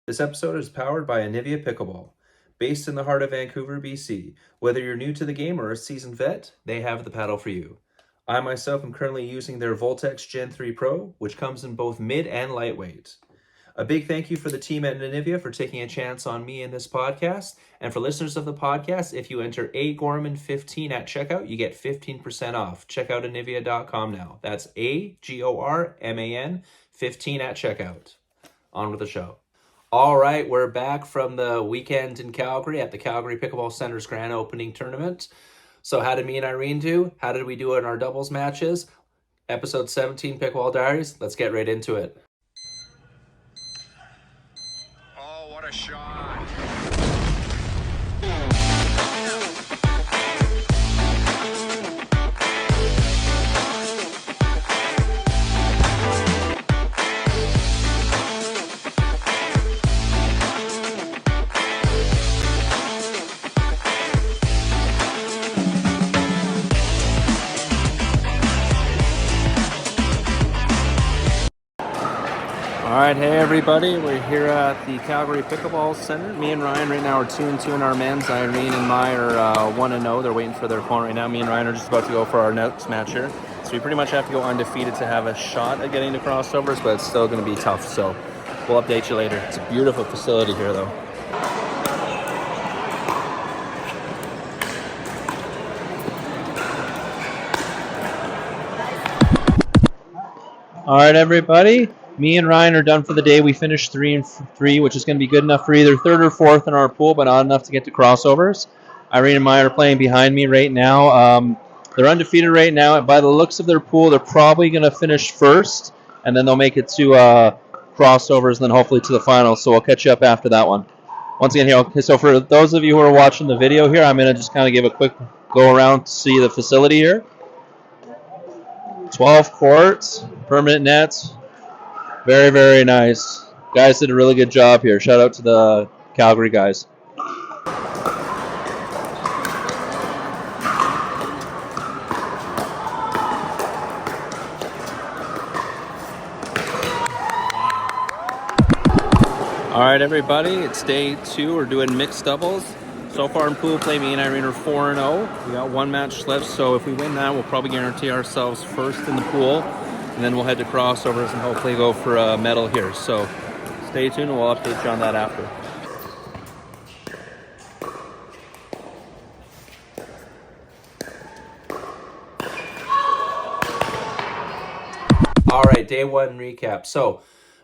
This episode is powered by Recap Pickleball. Based in the heart of Vancouver, BC, whether you're new to the game or a seasoned vet, they have the paddle for you. I myself am currently using their Voltex Gen 3 Pro, which comes in both mid and lightweight. A big thank you for the team at Nanivia for taking a chance on me in this podcast. And for listeners of the podcast, if you enter AGorman15 at checkout, you get 15% off. Check out anivia.com now. That's AGORMAN 15 at checkout. On with the show. All right, we're back from the weekend in Calgary at the Calgary Pickleball Center's grand opening tournament. So how did me and Irene do? How did we do in our doubles matches? Episode 17, Pickleball Diaries. Let's get right into it. Oh, what a shot. All right, hey everybody, we're here at the Calgary Pickleball Center. Me and Ryan right now are 2-2 in our men's. Irene and Mai are 1-0. They're waiting for their opponent right now. Me and Ryan are just about to go for our next match here. So we pretty much have to go undefeated to have a shot at getting the crossovers, but it's still going to be tough. So we'll update you later. It's a beautiful facility here, though. All right, everybody. Me and Ryan are done for the day. We finished 3-3, which is going to be good enough for either third or fourth in our pool, but not enough to get to crossovers. Irene and Maya are playing behind me right now. They're undefeated right now. By the looks of their pool, they're probably going to finish first, and then they'll make it to crossovers, and then hopefully to the finals. So we'll catch you up after that one. Once again, here. Okay, so for those of you who are watching the video here, I'm going to just kind of give a quick go around to see the facility here. 12 courts, permanent nets. Very, very nice. Guys did a really good job here. Shout out to the Calgary guys. All right, everybody. It's day 2. We're doing mixed doubles. So far in pool play, me and Irene are 4-0. We got one match left, so if we win that, we'll probably guarantee ourselves first in the pool. And then we'll head to crossovers and hopefully go for a medal here. So stay tuned and we'll update you on that after. All right, day 1 recap. So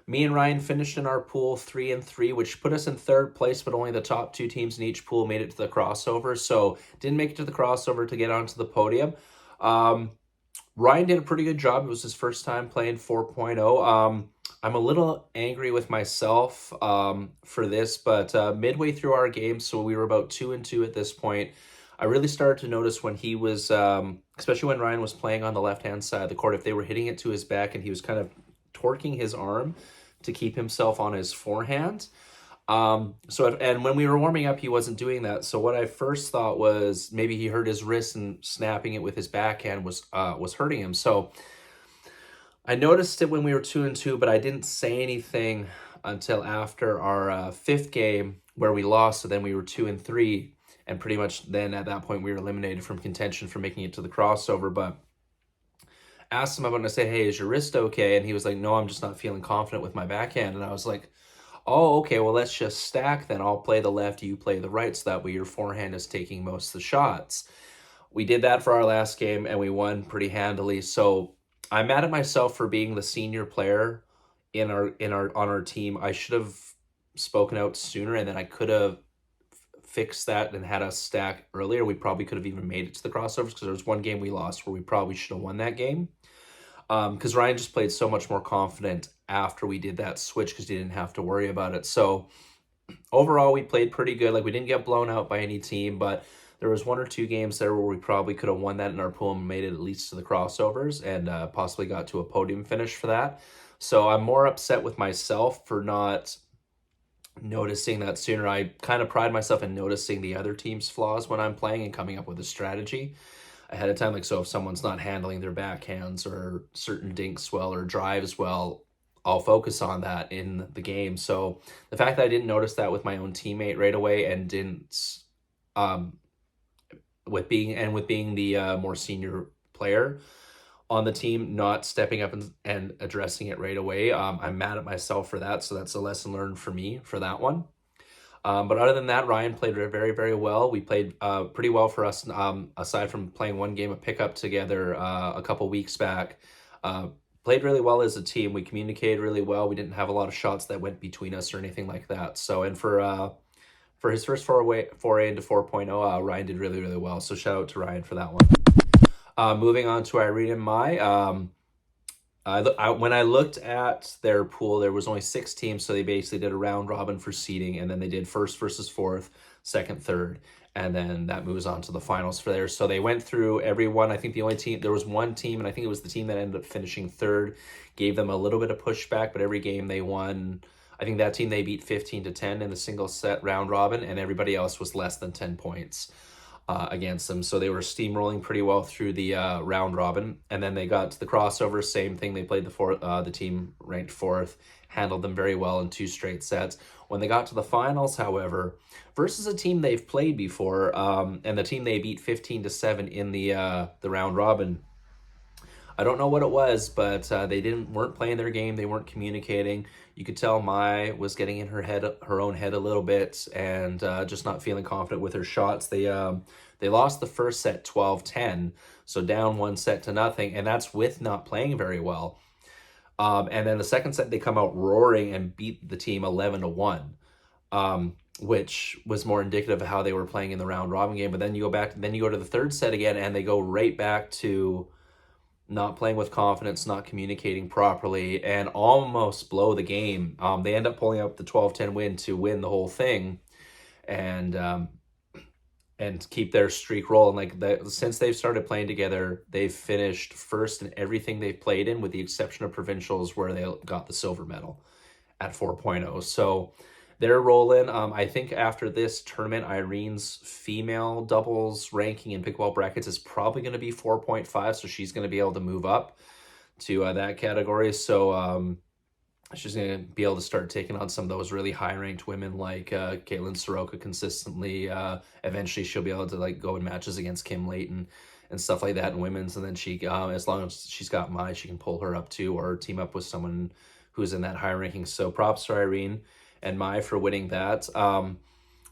me and Ryan finished in our pool 3-3, which put us in third place, but only the top 2 teams in each pool made it to the crossover. So didn't make it to the crossover to get onto the podium. Ryan did a pretty good job. It was his first time playing 4.0. I'm a little angry with myself for this, but midway through our game, so we were about 2-2 at this point, I really started to notice when he was, especially when Ryan was playing on the left-hand side of the court, if they were hitting it to his back and he was kind of torquing his arm to keep himself on his forehand. And when we were warming up, he wasn't doing that. So what I first thought was maybe he hurt his wrist and snapping it with his backhand was hurting him. So I noticed it when we were 2-2, but I didn't say anything until after our 5th game where we lost. So then we were 2-3, and pretty much then at that point we were eliminated from contention for making it to the crossover. But asked him about it and I said, "Hey, is your wrist okay?" And he was like, "No, I'm just not feeling confident with my backhand." And I was like, "Oh, okay, well, let's just stack then. I'll play the left, you play the right, so that way your forehand is taking most of the shots." We did that for our last game, and we won pretty handily. So I'm mad at myself for being the senior player on our team. I should have spoken out sooner, and then I could have fixed that and had us stack earlier. We probably could have even made it to the crossovers because there was one game we lost where we probably should have won that game. Because Ryan just played so much more confident after we did that switch because he didn't have to worry about it. So overall, we played pretty good. Like, we didn't get blown out by any team, but there was 1 or 2 games there where we probably could have won that in our pool and made it at least to the crossovers and possibly got to a podium finish for that. So I'm more upset with myself for not noticing that sooner. I kind of pride myself in noticing the other team's flaws when I'm playing and coming up with a strategy ahead of time. Like, so if someone's not handling their backhands or certain dinks well or drives well, I'll focus on that in the game. So the fact that I didn't notice that with my own teammate right away and didn't um, with being the more senior player on the team, not stepping up and addressing it right away. I'm mad at myself for that. So that's a lesson learned for me for that one. But other than that, Ryan played very, very well. We played pretty well for us, aside from playing one game of pickup together a couple weeks back. Played really well as a team. We communicated really well. We didn't have a lot of shots that went between us or anything like that. So, and for his first foray into 4.0, Ryan did really, really well. So shout out to Ryan for that one. Moving on to Irene and Mai. When I looked at their pool, there was only 6 teams, so they basically did a round robin for seeding, and then they did first versus fourth, second, third, and then that moves on to the finals for there. So they went through everyone. I think there was one team, and I think it was the team that ended up finishing third, gave them a little bit of pushback, but every game they won. I think that team they beat 15-10 in the single set round robin, and everybody else was less than 10 points against them. So they were steamrolling pretty well through the round robin, and then they got to the crossover. Same thing. They played the team ranked fourth, handled them very well in 2 straight sets. When they got to the finals, however, versus a team they've played before, and the team they beat 15-7 in the round robin. I don't know what it was, but they weren't playing their game. They weren't communicating. You could tell Mai was getting in her own head a little bit, and just not feeling confident with her shots. They lost the first set 12-10, so down 1-0, and that's with not playing very well. And then the second set they come out roaring and beat the team 11-1. Which was more indicative of how they were playing in the round robin game. But then you go to the third set again, and they go right back to not playing with confidence, not communicating properly, and almost blow the game. They end up pulling up the 12-10 win to win the whole thing, and keep their streak rolling. Since they've started playing together, they've finished first in everything they've played in, with the exception of provincials, where they got the silver medal at 4.0. So they're rolling. I think after this tournament, Irene's female doubles ranking in pickleball brackets is probably going to be 4.5, so she's going to be able to move up to that category. So she's going to be able to start taking on some of those really high-ranked women like Caitlin Soroka consistently. Eventually, she'll be able to go in matches against Kim Layton and stuff like that in women's, and then she, as long as she's got Mai, she can pull her up too, or team up with someone who's in that high ranking. So props to Irene and Mai for winning that.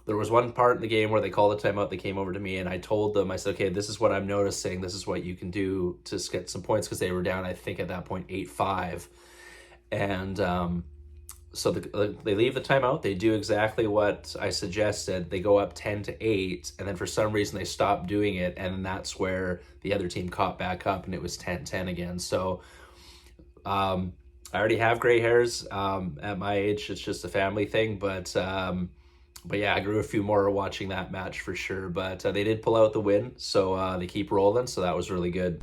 There was one part in the game where they called a timeout. They came over to me, and I told them, I said, okay, this is what I'm noticing. This is what you can do to get some points, because they were down, I think, at that point, 8-5. And so they leave the timeout. They do exactly what I suggested. They go up 10-8, and then for some reason they stop doing it, and that's where the other team caught back up, and it was 10-10 again. So I already have gray hairs at my age. It's just a family thing, but yeah, I grew a few more watching that match for sure. But they did pull out the win, so they keep rolling, so that was really good.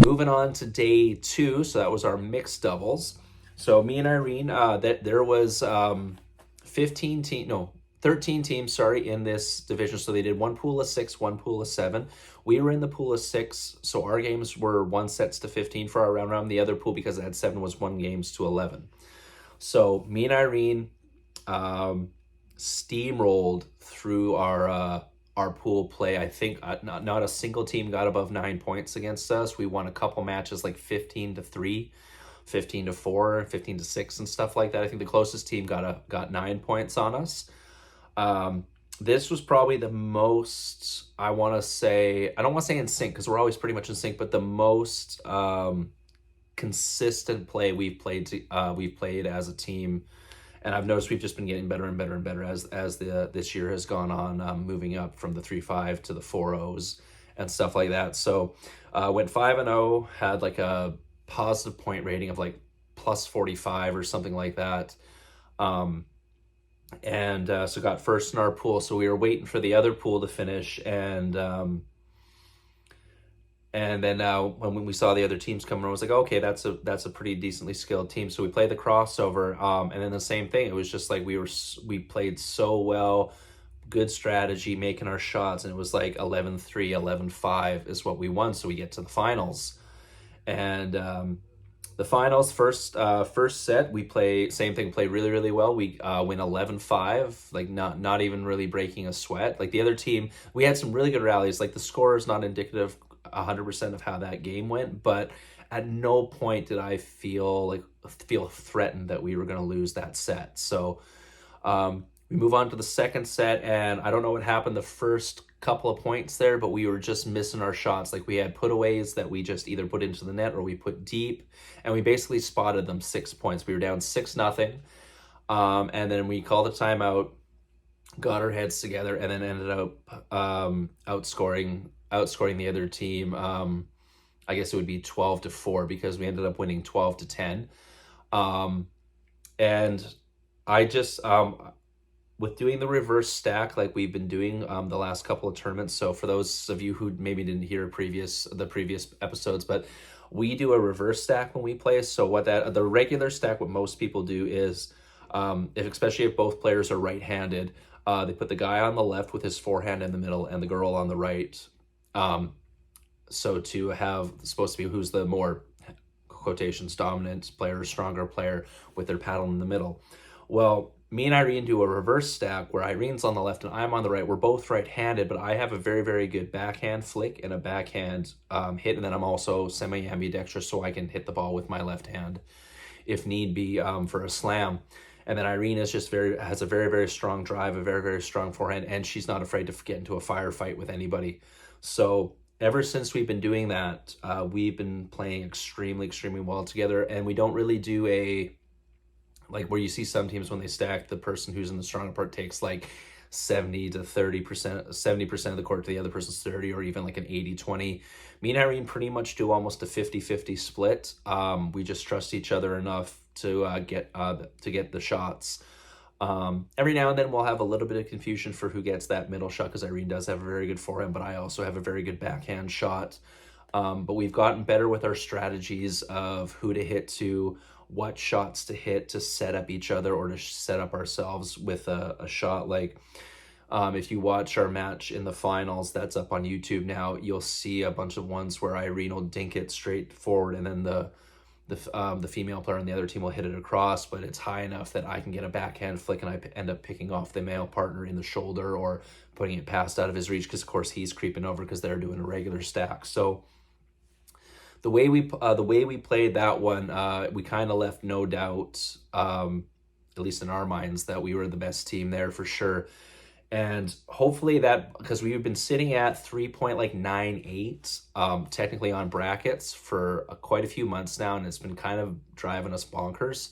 Moving on to day 2, so that was our mixed doubles. So me and Irene, there was 13 teams, in this division. So they did one pool of 6, one pool of 7. We were in the pool of 6, so our games were 1 sets to 15 for our round robin. The other pool, because it had 7, was 1 games to 11. So me and Irene steamrolled through our pool play. I think not a single team got above 9 points against us. We won a couple matches like 15-3. 15-4, 15-6, and stuff like that. I think the closest team got 9 points on us. This was probably the most, I don't want to say in sync, because we're always pretty much in sync, but the most consistent play we've played as a team. And I've noticed we've just been getting better and better and better as this year has gone on, moving up from the 3-5 to the 4-0s and stuff like that. So went 5-0, had like a positive point rating of like plus 45 or something like that, so got first in our pool. So we were waiting for the other pool to finish, and then when we saw the other teams coming, I was like, okay, that's a pretty decently skilled team. So we played the crossover, and then the same thing. It was just like we played so well, good strategy, making our shots, and it was like 11-3, 11-5 is what we won. So we get to the finals. And The finals, first set, we play same thing, play really really well. We win 11-5, like not even really breaking a sweat. Like the other team, we had some really good rallies. Like the score is not indicative 100% of how that game went, but at no point did I feel threatened that we were going to lose that set. So we move on to the second set, and I don't know what happened the first couple of points there, but we were just missing our shots. Like we had putaways that we just either put into the net or we put deep, and we basically spotted them 6 points. We were down 6-0, and then we called a timeout, got our heads together, and then ended up outscoring the other team. I guess it would be 12-4 because we ended up winning 12-10. And I just with doing the reverse stack like we've been doing the last couple of tournaments. So for those of you who maybe didn't hear the previous episodes, but we do a reverse stack when we play. So the regular stack, what most people do is, especially if both players are right-handed, they put the guy on the left with his forehand in the middle and the girl on the right. So to have supposed to be who's the more quotations dominant player, stronger player with their paddle in the middle. Well, me and Irene do a reverse stack where Irene's on the left and I'm on the right. We're both right-handed, but I have a very, very good backhand flick and a backhand hit, and then I'm also semi-ambidextrous, so I can hit the ball with my left hand if need be for a slam. And then Irene is just has a very, very strong drive, a very, very strong forehand, and she's not afraid to get into a firefight with anybody. So ever since we've been doing that, we've been playing extremely, extremely well together, and we don't really do like where you see some teams when they stack, the person who's in the stronger part takes like 70% of the court to the other person's 30, or even like an 80-20. Me and Irene pretty much do almost a 50-50 split. We just trust each other enough to get the shots. Every now and then we'll have a little bit of confusion for who gets that middle shot, because Irene does have a very good forehand, but I also have a very good backhand shot. But we've gotten better with our strategies of who to hit to, what shots to hit to set up each other or to set up ourselves with a shot. Like if you watch our match in the finals, that's up on YouTube now, you'll see a bunch of ones where Irene will dink it straight forward, and then the female player on the other team will hit it across, but it's high enough that I can get a backhand flick and I end up picking off the male partner in the shoulder or putting it past out of his reach, because of course he's creeping over because they're doing a regular stack. So the way we played that one, we kind of left no doubt, at least in our minds, that we were the best team there for sure. And hopefully that, because we've been sitting at 3.98 technically on brackets for quite a few months now, and it's been kind of driving us bonkers.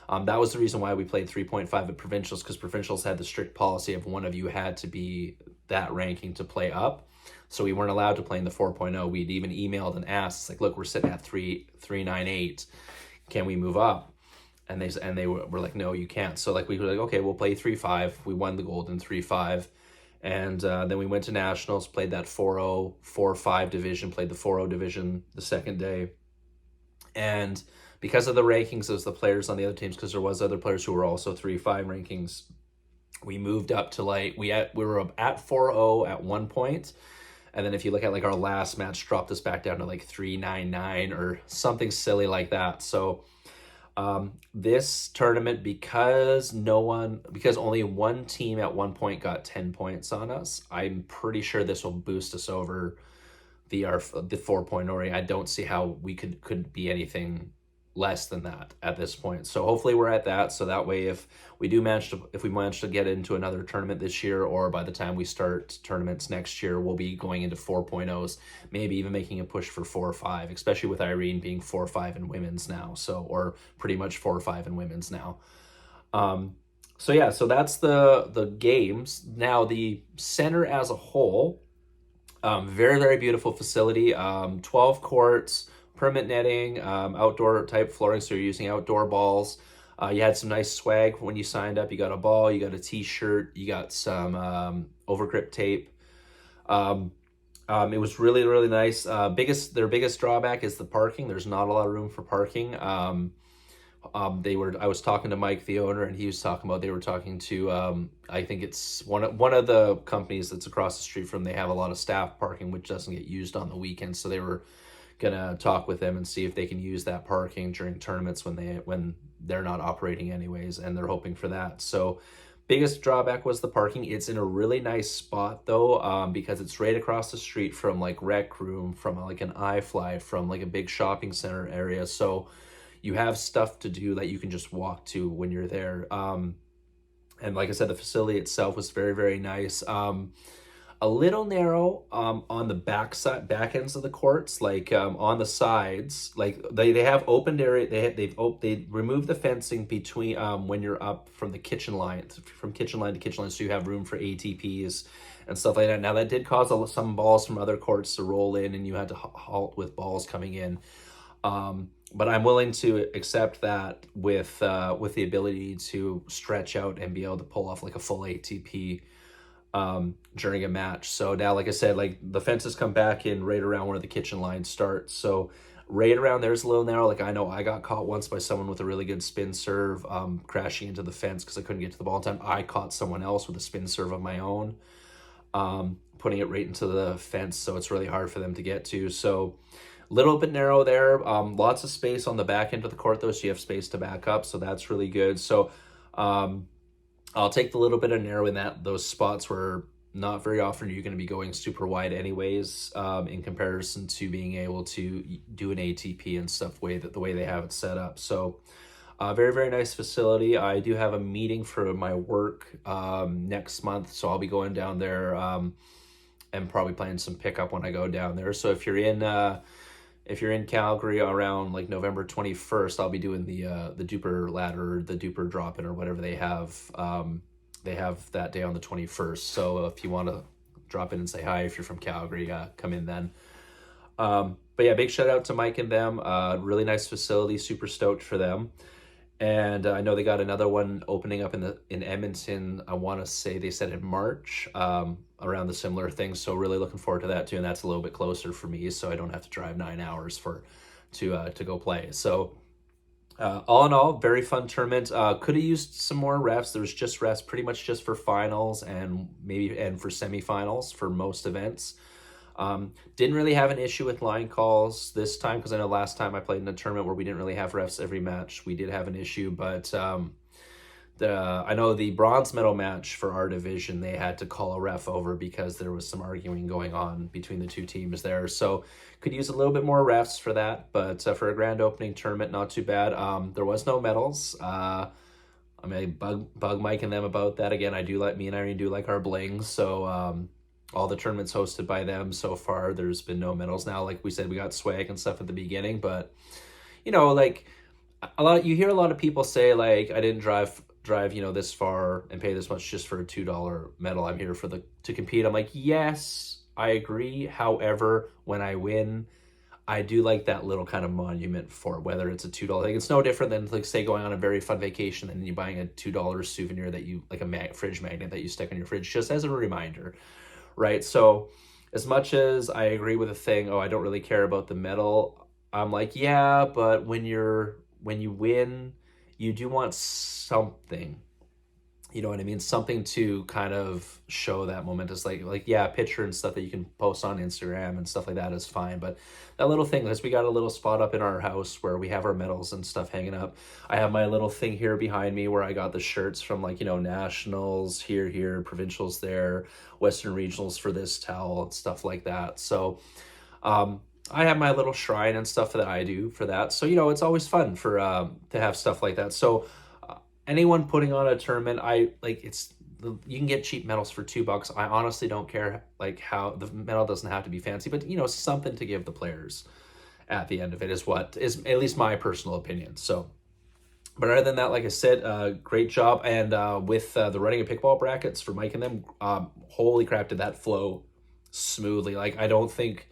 That was the reason why we played 3.5 at provincials, because provincials had the strict policy of one of you had to be that ranking to play up. So we weren't allowed to play in the 4.0. We'd even emailed and asked, like, look, we're sitting at 3.98. Can we move up? And they were like, no, you can't. So like we were like, okay, we'll play 3.5. We won the gold in 3.5. And then we went to nationals, played that 4.0, 4.5 division, played the 4.0 division the second day. And because of the rankings of the players on the other teams, because there was other players who were also 3.5 rankings, we moved up to we were at 4.0 at one point. And then if you look at like our last match, dropped us back down to like 3.99 or something silly like that. So this tournament, because only one team at one point got 10 points on us, I'm pretty sure this will boost us over the 4.0. I don't see how we could be anything less than that at this point. So hopefully we're at that. So that way, if we manage to get into another tournament this year, or by the time we start tournaments next year, we'll be going into 4.0s, maybe even making a push for 4.5, especially with Irene being 4.5 in women's now. So, or pretty much 4.5 in women's now. So yeah, so that's the games. Now the center as a whole, very, very beautiful facility, 12 courts, permanent netting, outdoor type flooring, so you're using outdoor balls. You had some nice swag when you signed up. You got a ball, you got a t-shirt, you got some overgrip tape. It was really, really nice. Their biggest drawback is the parking. There's not a lot of room for parking. I was talking to Mike, the owner, and he was talking about, they were talking to, I think it's one of the companies that's across the street from, they have a lot of staff parking, which doesn't get used on the weekends. So they were gonna talk with them and see if they can use that parking during tournaments when they're not operating anyways, and they're hoping for that. So biggest drawback was the parking. It's in a really nice spot though, because it's right across the street from like Rec Room, from like an iFly, from like a big shopping center area. So you have stuff to do that you can just walk to when you're there. And like I said, the facility itself was very, very nice. A little narrow on the back ends of the courts, like on the sides. Like they have opened area. They removed the fencing between when you're up from the kitchen line, from kitchen line to kitchen line, so you have room for ATPs and stuff like that. Now that did cause some balls from other courts to roll in, and you had to halt with balls coming in. But I'm willing to accept that with the ability to stretch out and be able to pull off like a full ATP during a match. So now, like I said, like the fences come back in right around where the kitchen line starts. So right around there's a little narrow. Like I know I got caught once by someone with a really good spin serve, crashing into the fence because I couldn't get to the ball in time. I caught someone else with a spin serve of my own, putting it right into the fence. So it's really hard for them to get to. So a little bit narrow there. Lots of space on the back end of the court though, so you have space to back up. So that's really good. So I'll take the little bit of narrow in those spots where not very often you're going to be going super wide anyways, in comparison to being able to do an ATP and stuff the way they have it set up. So very, very nice facility. I do have a meeting for my work next month, so I'll be going down there and probably playing some pickup when I go down there. So if you're in Calgary around like November 21st, I'll be doing the Duper ladder, the Duper drop-in, or whatever they have. They have that day on the 21st. So if you want to drop in and say hi, if you're from Calgary, come in then. But yeah, big shout out to Mike and them. Really nice facility. Super stoked for them. And I know they got another one opening up in Edmonton. I want to say they said in March, around the similar thing. So really looking forward to that too. And that's a little bit closer for me, so I don't have to drive 9 hours to go play. So all in all, very fun tournament. Could have used some more refs. There was just refs pretty much just for finals and for semifinals for most events. Didn't really have an issue with line calls this time, because I know last time I played in a tournament where we didn't really have refs every match. We did have an issue, but I know the bronze medal match for our division, they had to call a ref over because there was some arguing going on between the two teams there. So could use a little bit more refs for that, but for a grand opening tournament, not too bad. There was no medals. I bug Mike and them about that. Again, me and Irene do like our blings, so all the tournaments hosted by them so far, there's been no medals. Now, like we said, we got swag and stuff at the beginning, but like you hear a lot of people say like, I didn't drive this far and pay this much just for a $2 medal. I'm here to compete. I'm like, yes, I agree. However, when I win, I do like that little kind of monument for it, whether it's a $2 thing. It's no different than like say going on a very fun vacation and then you're buying a $2 souvenir that you like a fridge magnet that you stick on your fridge just as a reminder. Right. So as much as I agree with the thing, I don't really care about the medal. I'm like, yeah, but when you win, you do want something, you know what I mean? Something to kind of show that momentous, like yeah, a picture and stuff that you can post on Instagram and stuff like that is fine. But that little thing, because we got a little spot up in our house where we have our medals and stuff hanging up. I have my little thing here behind me where I got the shirts from like, nationals here, provincials there, Western regionals for this towel and stuff like that. So, I have my little shrine and stuff that I do for that. So, it's always fun to have stuff like that. So, anyone putting on a tournament, you can get cheap medals for $2. I honestly don't care like how the medal doesn't have to be fancy, but something to give the players at the end of it is what is at least my personal opinion. So, but other than that, like I said, great job. And with the running of pickball brackets for Mike and them, holy crap, did that flow smoothly. Like I don't think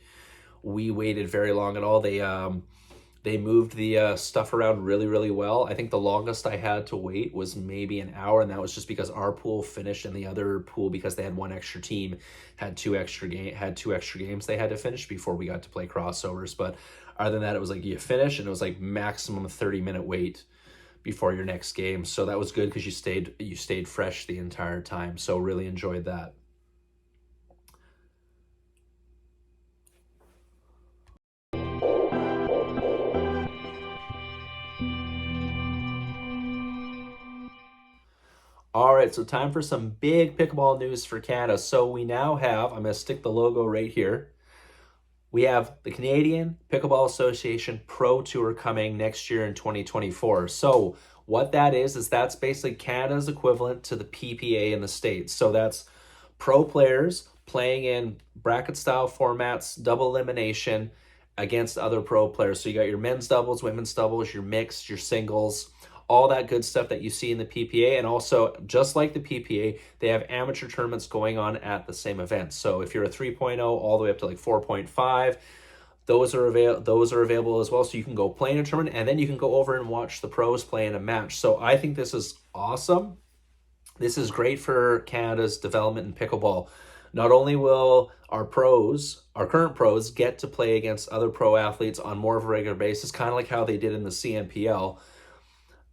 we waited very long at all. They moved the stuff around really, really well. I think the longest I had to wait was maybe an hour, and that was just because our pool finished and the other pool, because they had one extra team, had two extra games they had to finish before we got to play crossovers. But other than that, it was like you finish, and it was like maximum 30-minute wait before your next game. So that was good because you stayed fresh the entire time. So really enjoyed that. All right, so time for some big pickleball news for Canada. So we now have, I'm going to stick the logo right here. We have the Canadian Pickleball Association Pro Tour coming next year in 2024. So what that is that's basically Canada's equivalent to the PPA in the States. So that's pro players playing in bracket style formats, double elimination against other pro players. So you got your men's doubles, women's doubles, your mixed, your singles, all that good stuff that you see in the PPA. And also, just like the PPA, they have amateur tournaments going on at the same event. So if you're a 3.0 all the way up to like 4.5, those are available as well. So you can go play in a tournament, and then you can go over and watch the pros play in a match. So I think this is awesome. This is great for Canada's development in pickleball. Not only will our current pros, get to play against other pro athletes on more of a regular basis, kind of like how they did in the CNPL.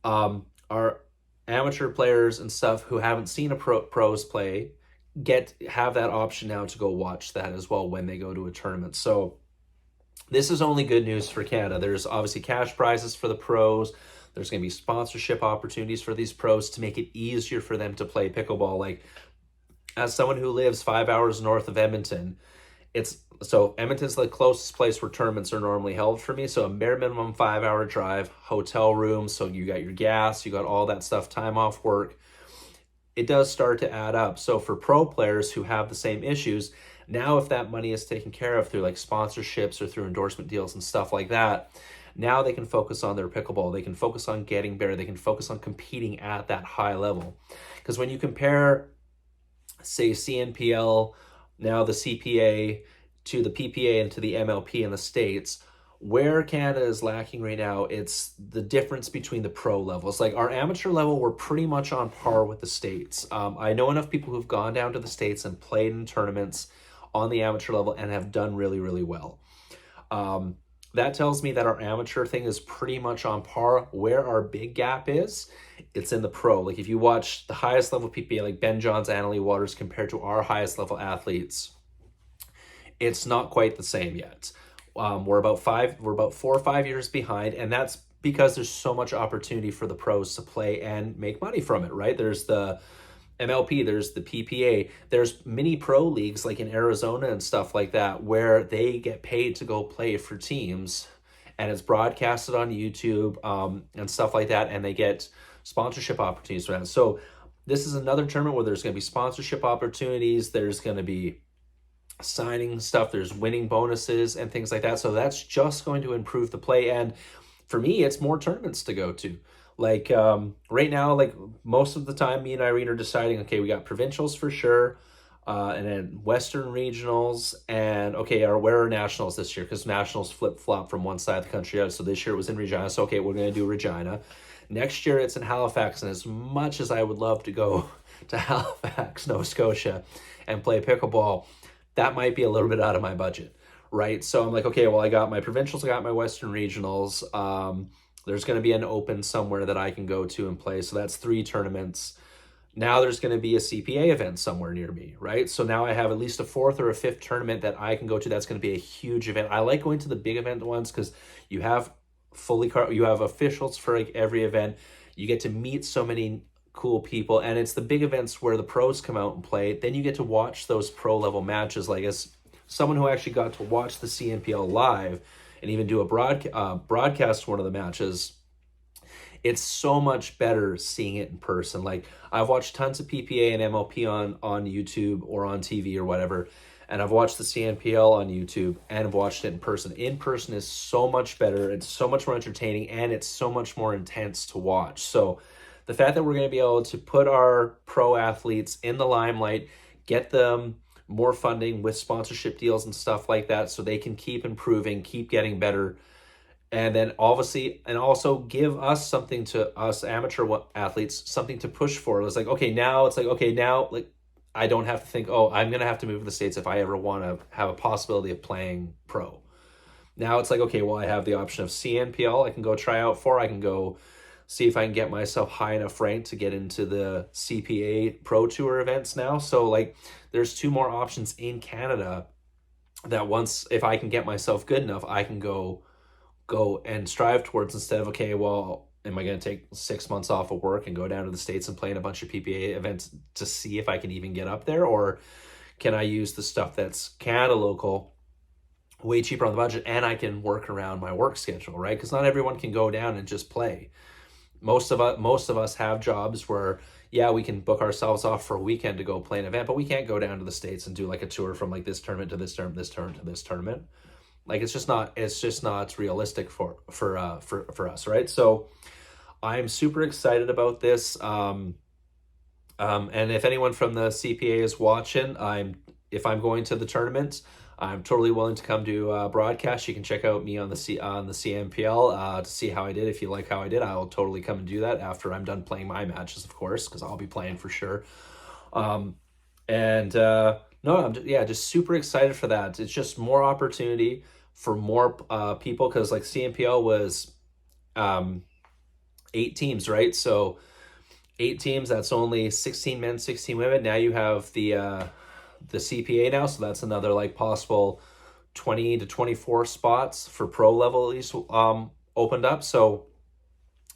Our amateur players and stuff who haven't seen a pros play have that option now to go watch that as well when they go to a tournament. So this is only good news for Canada. There's obviously cash prizes for the pros. There's going to be sponsorship opportunities for these pros to make it easier for them to play pickleball. Like, as someone who lives 5 hours north of Edmonton, Edmonton's the closest place where tournaments are normally held for me. So a bare minimum 5-hour drive, hotel room. So you got your gas, you got all that stuff, time off work. It does start to add up. So for pro players who have the same issues, now if that money is taken care of through like sponsorships or through endorsement deals and stuff like that, now they can focus on their pickleball. They can focus on getting better. They can focus on competing at that high level. Because when you compare, say, CNPL, now the CPA, to the PPA and to the MLP in the States, where Canada is lacking right now, it's the difference between the pro levels. Like, our amateur level, we're pretty much on par with the States. I know enough people who've gone down to the States and played in tournaments on the amateur level and have done really, really well. That tells me that our amateur thing is pretty much on par. Where our big gap is, it's in the pro. Like, if you watch the highest level PPA, like Ben Johns, Annalie Waters, compared to our highest level athletes, it's not quite the same yet. We're about 4 or 5 years behind, and that's because there's so much opportunity for the pros to play and make money from it, right? There's the MLP, there's the PPA, there's mini pro leagues like in Arizona and stuff like that, where they get paid to go play for teams, and it's broadcasted on YouTube and stuff like that, and they get sponsorship opportunities for that. So this is another tournament where there's going to be sponsorship opportunities, there's going to be signing stuff, there's winning bonuses and things like that. So that's just going to improve the play. And for me, it's more tournaments to go to. Like, right now, like most of the time, me and Irene are deciding, okay, we got provincials for sure, and then Western regionals, and okay, where are nationals this year? Because nationals flip-flop from one side of the country out. So this year it was in Regina. So okay, we're going to do Regina. Next year it's in Halifax, and as much as I would love to go to Halifax, Nova Scotia, and play pickleball, that might be a little bit out of my budget, right? So I'm like, okay, well, I got my provincials, I got my Western regionals. There's going to be an open somewhere that I can go to and play. So that's 3 tournaments. Now there's going to be a CPA event somewhere near me, right? So now I have at least a 4th or a 5th tournament that I can go to. That's going to be a huge event. I like going to the big event ones because you have officials for like every event. You get to meet so many cool people, and it's the big events where the pros come out and play. Then you get to watch those pro level matches. Like, as someone who actually got to watch the CNPL live and even do a broadcast one of the matches, it's so much better seeing it in person. Like, I've watched tons of PPA and MLP on YouTube or on TV or whatever, and I've watched the CNPL on YouTube and I've watched it in person. In person is so much better, it's so much more entertaining, and it's so much more intense to watch. So the fact that we're going to be able to put our pro athletes in the limelight, get them more funding with sponsorship deals and stuff like that, so they can keep improving, keep getting better, and then obviously, and also give us amateur athletes, something to push for. It's like, okay, now like I don't have to think, oh, I'm going to have to move to the States if I ever want to have a possibility of playing pro. Now it's like, okay, well, I have the option of CNPL I can go try out for. I can go see if I can get myself high enough ranked to get into the CPA Pro Tour events now. So like, there's 2 more options in Canada that if I can get myself good enough, I can go and strive towards, instead of, okay, well, am I going to take 6 months off of work and go down to the States and play in a bunch of PPA events to see if I can even get up there? Or can I use the stuff that's Canada local, way cheaper on the budget, and I can work around my work schedule, right? Because not everyone can go down and just play. Most of us have jobs where, yeah, we can book ourselves off for a weekend to go play an event, but we can't go down to the States and do like a tour from like this tournament to this tournament, this tournament to this tournament. Like it's just not realistic for us, right? So I'm super excited about this. And if anyone from the CPA is watching, if I'm going to the tournament, I'm totally willing to come do broadcast. You can check out me on the CMPL to see how I did. If you like how I did, I'll totally come and do that after I'm done playing my matches, of course, because I'll be playing for sure. No, I'm just super excited for that. It's just more opportunity for more people, because like CMPL was 8 teams, right? So 8 teams, that's only 16 men, 16 women. Now you have the CPA now, so that's another like possible 20 to 24 spots for pro level at least opened up. So,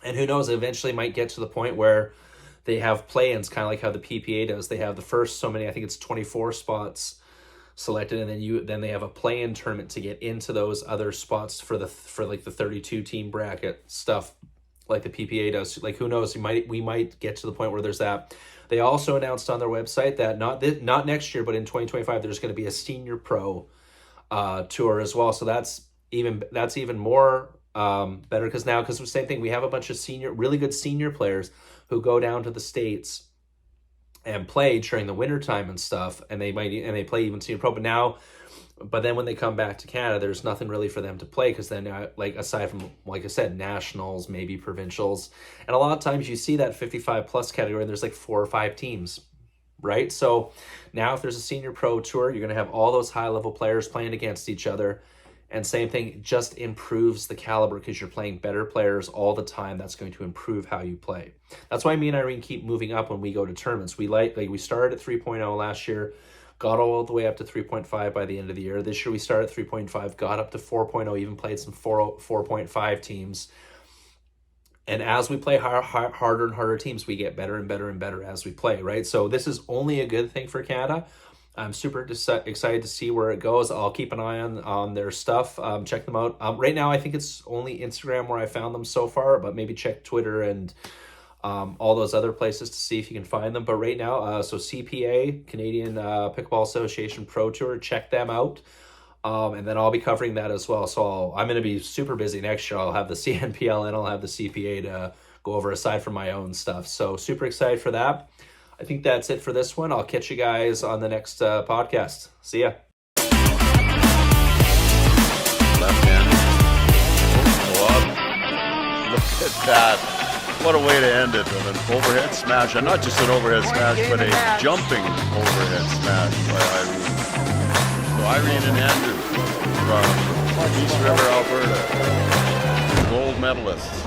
and who knows, eventually might get to the point where they have play-ins, kind of like how the PPA does. They have the first so many, I think it's 24 spots selected, and then they have a play-in tournament to get into those other spots for like the 32 team bracket stuff, like the PPA does. Like who knows, we might get to the point where there's that. They also announced on their website that not next year, but in 2025, there's going to be a senior pro tour as well. So that's even more better, because the same thing, we have a bunch of really good senior players who go down to the States and play during the wintertime and stuff, and they play even senior pro. But then when they come back to Canada, there's nothing really for them to play, because then like aside from, like I said, nationals, maybe provincials, and a lot of times you see that 55 plus category and there's like 4 or 5 teams, right? So now if there's a senior pro tour, you're going to have all those high level players playing against each other, and same thing, just improves the caliber because you're playing better players all the time. That's going to improve how you play. That's why me and Irene keep moving up when we go to tournaments. We we started at 3.0 last year, got all the way up to 3.5 by the end of the year. This year we started at 3.5, got up to 4.0, even played some 4.5 teams. And as we play harder and harder teams, we get better and better and better as we play, right? So this is only a good thing for Canada. I'm super excited to see where it goes. I'll keep an eye on their stuff. Check them out. Right now, I think it's only Instagram where I found them so far, but maybe check Twitter and all those other places to see if you can find them. But right now, so CPA, Canadian Pickleball Association Pro Tour, check them out. And then I'll be covering that as well. So I'm going to be super busy next year. I'll have the CNPL and I'll have the CPA to go over aside from my own stuff. So super excited for that. I think that's it for this one. I'll catch you guys on the next podcast. See ya. Left hand. Look at that. What a way to end it. An overhead smash. And not just an overhead smash, but a jumping overhead smash by Irene. So Irene and Andrew from East River, Alberta, gold medalists.